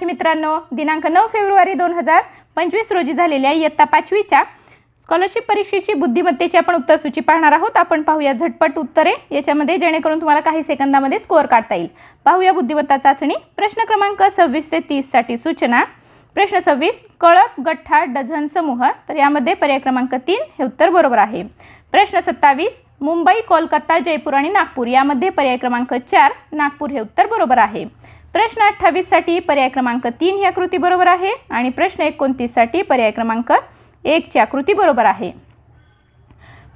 मित्रांनो, दिनांक 9 फेब्रुवारी 2025 रोजी झालेल्या इयत्ता 5वीच्या स्कॉलरशिप परीक्षेची बुद्धिमत्तेची आपण उत्तरसूची पाहणार आहोत। आपण पाहूया झटपट उत्तरे याच्यामध्ये, जेणेकरून तुम्हाला काही सेकंदामध्ये स्कोअर काढता येईल। पाहूया बुद्धिमत्ता चाचणी। प्रश्न क्रमांक 26 ते 30 साठी सूचना। प्रश्न 26, कळप, गठ्ठा, डझन, समूह, तर यामध्ये पर्याय क्रमांक 3 हे उत्तर बरोबर आहे। प्रश्न 27, मुंबई, कोलकाता, जयपूर आणि नागपूर, यामध्ये पर्याय क्रमांक 4 नागपूर हे उत्तर बरोबर आहे। प्रश्न 28 साठी पर्याय क्रमांक 3 ही आकृती बरोबर आहे आणि प्रश्न 29 साठी पर्याय क्रमांक 1 ची आकृती बरोबर आहे।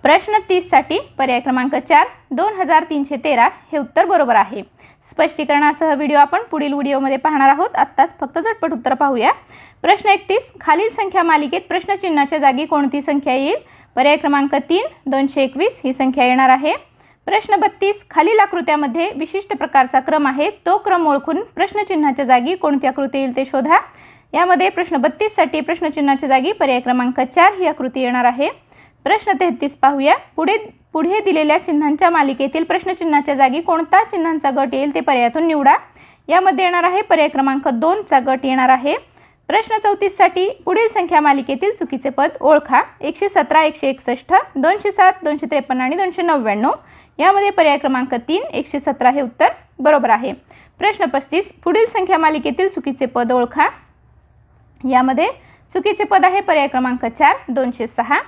प्रश्न 30 साठी पर्याय क्रमांक 4 2313 हे उत्तर बरोबर आहे। स्पष्टीकरणासह व्हिडिओ आपण पुढील व्हिडिओमध्ये पाहणार आहोत। आत्ताच फक्त झटपट उत्तर पाहूया। प्रश्न 31, खालील संख्या मालिकेत प्रश्नचिन्हाच्या जागी कोणती संख्या येईल? पर्याय क्रमांक 3 221 ही संख्या येणार आहे। प्रश्न 32, खालील आकृत्यामध्ये विशिष्ट प्रकारचा क्रम आहे, तो क्रम ओळखून प्रश्नचिन्हाच्या जागी कोणती आकृती येईल ते शोधा। यामध्ये प्रश्न 32 साठी प्रश्नचिन्हाच्या जागी पर्याय क्रमांक 4 ही आकृती येणार आहे। प्रश्न 33 पाहूया। पुढे दिलेल्या चिन्हांच्या मालिकेतील प्रश्नचिन्हाच्या जागी कोणता चिन्हांचा गट येईल ते पर्यायातून निवडा। यामध्ये येणार आहे पर्याय क्रमांक 2 चा गट येणार आहे। प्रश्न 34 साठी पुढील संख्या मालिकेतील चुकीचे पद ओळखा। 117, 161, 207, 253 आणि 299, यामध्ये पर्याय क्रमांक 3 117 हे उत्तर बरोबर आहे। प्रश्न 35, पुढील संख्या मालिकेतील चुकीचे पद ओळखा। यामध्ये चुकीचे पद आहे पर्याय क्रमांक 4 206।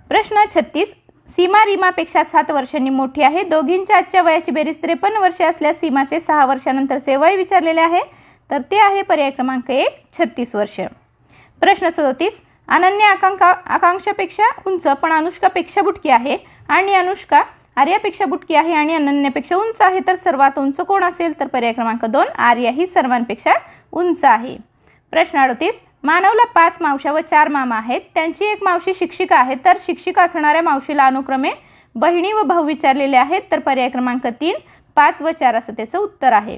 प्रश्न 36, सीमा रीमापेक्षा 7 वर्षांनी मोठी आहे, दोघींच्या आजच्या वयाची बेरीज 53 वर्षे असल्यास सीमाचे 6 वर्षानंतरचे वय विचारलेले आहे, तर ते आहे पर्याय क्रमांक 1 36 वर्ष। प्रश्न 37, अनन्या आकांक्षापेक्षा उंच पण अनुष्कापेक्षा बुटकी आहे आणि अनुष्का आर्यापेक्षा बुटकी आहे आणि अनन्यापेक्षा उंच आहे, तर सर्वात उंच कोण असेल? तर पर्याय क्रमांक 2 आर्या ही सर्वांपेक्षा उंच आहे। प्रश्न 38, मानवला 5 मावश्या व 4 मामा आहेत, त्यांची एक मावशी शिक्षिका आहे, तर शिक्षिका असणाऱ्या मावशीला अनुक्रमे बहिणी व भाऊ विचारलेले आहेत, तर पर्याय क्रमांक 3 5 व 4 असं त्याचं उत्तर आहे।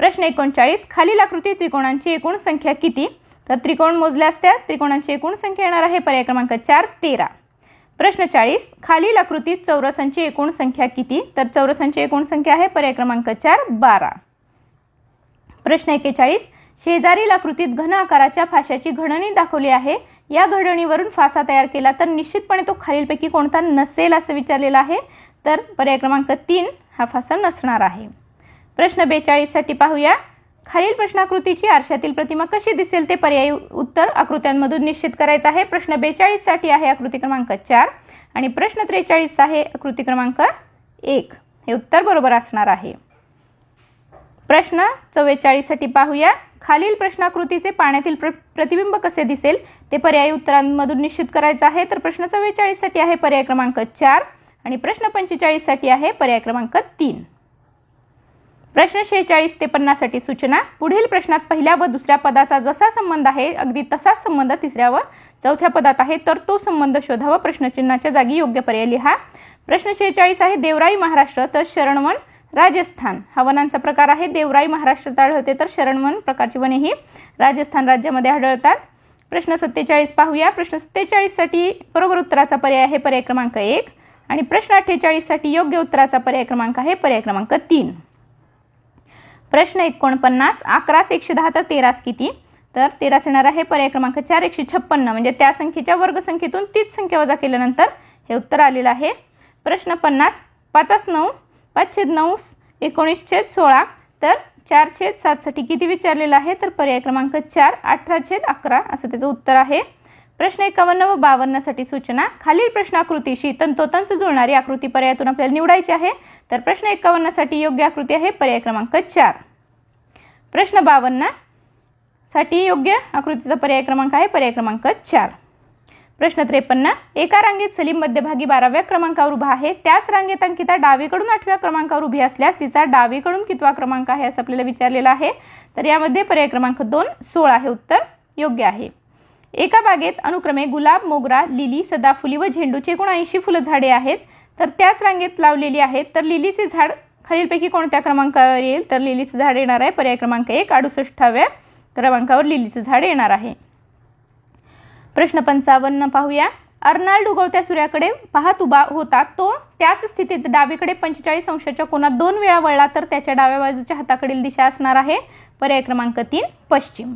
प्रश्न 39, खालील आकृती त्रिकोणांची एकूण संख्या किती? तर त्रिकोण मोजले असत्या त्रिकोणांची एकूण संख्या येणार आहे पर्याय क्रमांक 4 13। प्रश्न 40, खालील आकृतीत चौरसांची एकूण संख्या किती? तर चौरसांची एकूण संख्या आहे पर्याय क्रमांक 4 12। प्रश्न 41, शेजारील आकृतीत घन आकाराच्या फाशाची घडणी दाखवली आहे, या घडणीवरून फासा तयार केला तर निश्चितपणे तो खालीलपैकी कोणता नसेल असं विचारलेलं आहे, तर पर्याय क्रमांक 3 हा फासा नसणार आहे। प्रश्न 42 साठी पाहूया। खालील प्रश्नाकृतीची आरशातील प्रतिमा कशी दिसेल ते पर्यायी उत्तर आकृत्यांमधून निश्चित करायचं आहे। प्रश्न 42 साठी आहे आकृती क्रमांक 4 आणि प्रश्न 43 आहे आकृती क्रमांक 1 हे उत्तर बरोबर असणार आहे। प्रश्न 44 साठी पाहूया। खालील प्रश्नाकृतीचे पाण्यातील प्रतिबिंब कसे दिसेल ते पर्यायी उत्तरांमधून निश्चित करायचं आहे, तर प्रश्न 44 साठी आहे पर्याय क्रमांक 4 आणि प्रश्न 45 साठी आहे पर्याय क्रमांक 3। प्रश्न 46 ते 50 साठी सूचना। पुढील प्रश्नात पहिल्या व दुसऱ्या पदाचा जसा संबंध आहे अगदी तसाच संबंध तिसऱ्या व चौथ्या पदात आहे, तर तो संबंध शोधा व प्रश्नचिन्हाच्या जागी योग्य पर्याय लिहा। प्रश्न 46 आहे देवराई महाराष्ट्र तर शरणवन राजस्थान, हा वनांचा प्रकार आहे। देवराई महाराष्ट्रात आढळते तर शरणवन प्रकारची वने ही राजस्थान राज्यामध्ये आढळतात। प्रश्न 47 पाहूया। प्रश्न 47 साठी बरोबर उत्तराचा पर्याय आहे पर्याय क्रमांक 1 आणि प्रश्न 48 साठी योग्य उत्तराचा पर्याय क्रमांक आहे पर्याय क्रमांक 3। प्रश्न 49, 11 110 तर 13 किती? तर 13 येणार आहे पर्याय क्रमांक 4 156, म्हणजे त्या संख्येच्या वर्गसंख्येतून तीच संख्या वजा केल्यानंतर हे उत्तर आलेलं आहे। प्रश्न 50, 5/9 5/9 19/16 तर 4/7 साठी किती विचारलेलं आहे? तर पर्याय क्रमांक 4 18/11 असं त्याचं उत्तर आहे। प्रश्न 51 व 52 साठी सूचना। खालील प्रश्नाकृतीशी तंतोतंत जुळणारी आकृती पर्यायातून आपल्याला निवडायची आहे, तर प्रश्न 51 साठी योग्य आकृती आहे पर्याय क्रमांक 4। प्रश्न 52 साठी योग्य आकृतीचा पर्याय क्रमांक आहे पर्याय क्रमांक 4। प्रश्न 53, एका रांगेत सलीम मध्यभागी 12व्या क्रमांकावर उभा आहे, त्याच रांगेत अंकिता डावीकडून 8व्या क्रमांकावर उभी असल्यास तिचा डावीकडून कितवा क्रमांक आहे असं आपल्याला विचारलेलं आहे, तर यामध्ये पर्याय क्रमांक 2 16 हे उत्तर योग्य आहे। एका बागेत अनुक्रमे गुलाब, मोगरा, लिली, सदाफुली व झेंडूची एकूण 80 फुलं झाडे आहेत, तर त्याच रांगेत लावलेली आहेत, तर लिलीचे झाड खालीलपैकी कोणत्या क्रमांकावर येईल? तर लिलीचे झाड येणार आहे पर्याय क्रमांक 1 68व्या क्रमांकावर लिलीचे झाड येणार आहे। प्रश्न 55 पाहूया। अर्नाल्ड उगवत्या सूर्याकडे पाहत उभा होता, तो त्याच स्थितीत डावीकडे 45 अंशाच्या कोनात 2 वेळा वळला तर त्याच्या डाव्या बाजूच्या हाताकडील दिशा असणार आहे पर्याय क्रमांक 3 पश्चिम।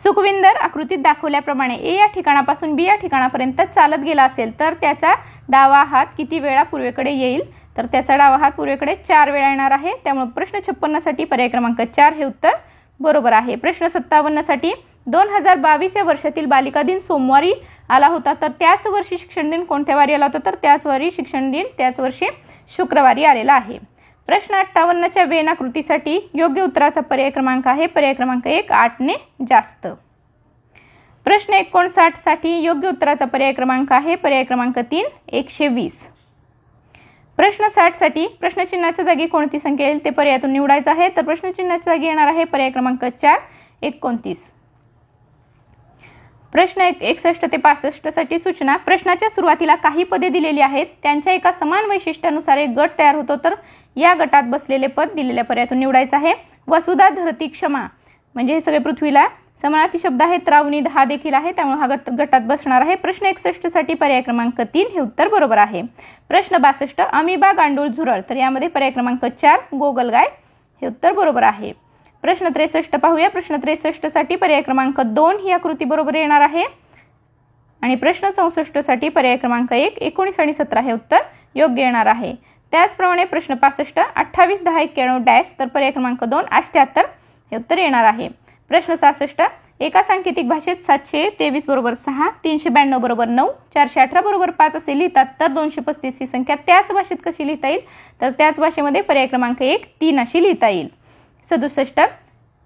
सुखविंदर आकृतीत दाखवल्याप्रमाणे ए या ठिकाणापासून बी या ठिकाणापर्यंत चालत गेला असेल तर त्याचा डावा हात किती वेळा पूर्वेकडे येईल? तर त्याचा डावा हात पूर्वेकडे 4 वेळा येणार आहे. त्यामुळे प्रश्न 56 साठी पर्याय क्रमांक 4 हे उत्तर बरोबर आहे. प्रश्न 57 साठी 2022 या वर्षातील बालिका दिन सोमवारी आला होता, तर त्याच वर्षी शिक्षण दिन कोणत्या वारी आला होता? तर त्याच वारी शिक्षण दिन त्याच वर्षी शुक्रवारी आलेला आहे. प्रश्न 58च्या वेन आकृतीसाठी योग्य उत्तराचा पर्याय क्रमांक आहे पर्याय क्रमांक 1 8 ने जास्त. प्रश्न 59 साठी योग्य उत्तराचा पर्याय क्रमांक आहे पर्याय क्रमांक 3 120. प्रश्न 60 साठी प्रश्नचिन्हाच्या जागी कोणती संख्या येईल ते पर्यायातून निवडायचं आहे. तर प्रश्नचिन्हाच्या जागी येणार आहे पर्याय क्रमांक 4 29. प्रश्न 61 ते 65 साठी सूचना. प्रश्नाच्या सुरुवातीला काही पदे दिलेली आहेत, त्यांच्या एका समान वैशिष्ट्यानुसार एक गट तयार होतो, तर या गटात बसलेले पद दिलेल्या पर्यायातून निवडायचं आहे. वसुधा धरती क्षमा म्हणजे हे सगळे पृथ्वीला समानार्थी शब्द आहेत. रावणी 10 देखील आहे, त्यामुळे हा गटात बसणार आहे. प्रश्न 61 साठी पर्याय क्रमांक 3 हे उत्तर बरोबर आहे. प्रश्न 62 अमिबा गांडूळ झुरळ, तर यामध्ये पर्याय क्रमांक 4 गोगलगाय हे उत्तर बरोबर आहे. प्रश्न 63 पाहूया. प्रश्न 63 साठी पर्याय क्रमांक 2 ही आकृती बरोबर येणार आहे. आणि प्रश्न 64 साठी पर्याय क्रमांक 1 19 आणि 17 हे उत्तर योग्य येणार आहे. त्याचप्रमाणे प्रश्न 65 28 10 91 डॅश, तर पर्याय क्रमांक 2 78 हे उत्तर येणार आहे. प्रश्न 66 एका सांकेतिक भाषेत 723 बरोबर 6 392 बरोबर 9 418 बरोबर 5 असे लिहितात, तर 235 ही संख्या त्याच भाषेत कशी लिहिता येईल? तर त्याच भाषेमध्ये पर्याय क्रमांक 1 3 अशी लिहिता येईल. 67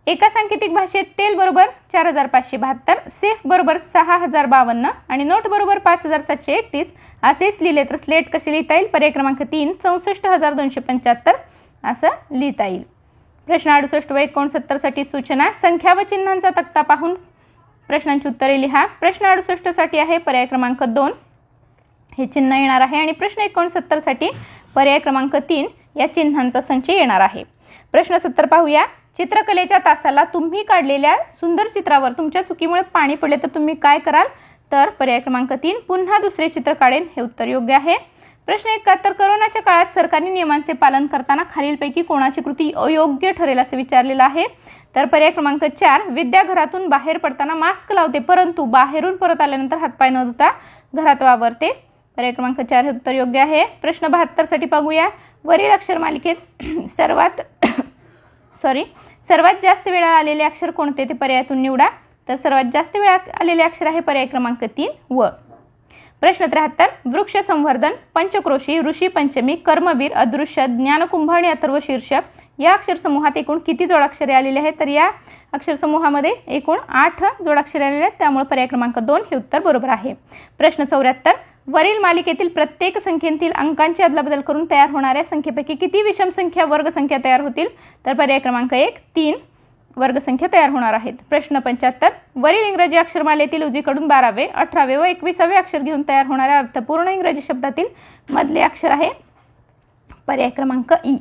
एका सांकेतिक भाषेत टेल बरोबर 4572 सेफ बरोबर 6052 आणि नोट बरोबर 5731 असेच लिहिले तर स्लेट कसे लिहिता येईल? पर्याय क्रमांक 3 64275 असं लिहिता येईल. प्रश्न 68 व 69 साठी सूचना. संख्या व चिन्हांचा तक्ता पाहून प्रश्नांची उत्तरे लिहा. प्रश्न 68 साठी आहे पर्याय क्रमांक 2 हे चिन्ह येणार आहे आणि प्रश्न 69 साठी पर्याय क्रमांक 3 या चिन्हांचा संच येणार आहे. प्रश्न 70 पाहूया. चित्रकलेच्या तासाला तुम्ही काढलेल्या सुंदर चित्रावर तुमच्या चुकीमुळे पाणी पडले तर तुम्ही काय कराल? तर पर्याय क्रमांक 3 पुन्हा दुसरे चित्र काढेन हे उत्तर योग्य आहे. प्रश्न 71 कोरोनाच्या काळात सरकारी नियमांचे पालन करताना खालीलपैकी कोणाची कृती अयोग्य ठरेल असे विचारलेलं आहे. तर पर्याय क्रमांक 4 विद्या घरातून बाहेर पडताना मास्क लावते परंतु बाहेरून परत आल्यानंतर हातपाय न धुता घरात वावरते. पर्याय क्रमांक 4 हे उत्तर योग्य आहे. प्रश्न 72 साठी बघूया. वरील अक्षर मालिकेत सर्वात जास्त वेळा आलेले अक्षर कोणते ते पर्यायातून निवडा. तर सर्वात जास्त वेळा आलेले अक्षर आहे पर्याय क्रमांक 3 व. प्रश्न 73 वृक्ष संवर्धन पंचक्रोशी ऋषी पंचमी कर्मवीर अदृश्य ज्ञानकुंभ आणि अथर्व शीर्ष या अक्षर समूहात एकूण किती जोडाक्षरे आलेले आहेत? तर या अक्षर समूहामध्ये एकूण 8 जोडाक्षरे आलेले आहेत, त्यामुळे पर्याय क्रमांक 2 हे उत्तर बरोबर आहे. प्रश्न 74 वरील मालिकेतील प्रत्येक संख्येतील अंकांची अदलाबदल करून तयार होणाऱ्या संख्येपैकी किती विषम संख्या वर्ग संख्या तयार होतील? तर पर्याय क्रमांक 1 3 वर्ग संख्या तयार होणार आहेत. प्रश्न 75 वरील इंग्रजी अक्षरमालेतील उजवीकडून 12वे 18वे व 21वे अक्षर घेऊन तयार होणाऱ्या अर्थपूर्ण इंग्रजी शब्दातील मधले अक्षर आहे पर्याय क्रमांक ई.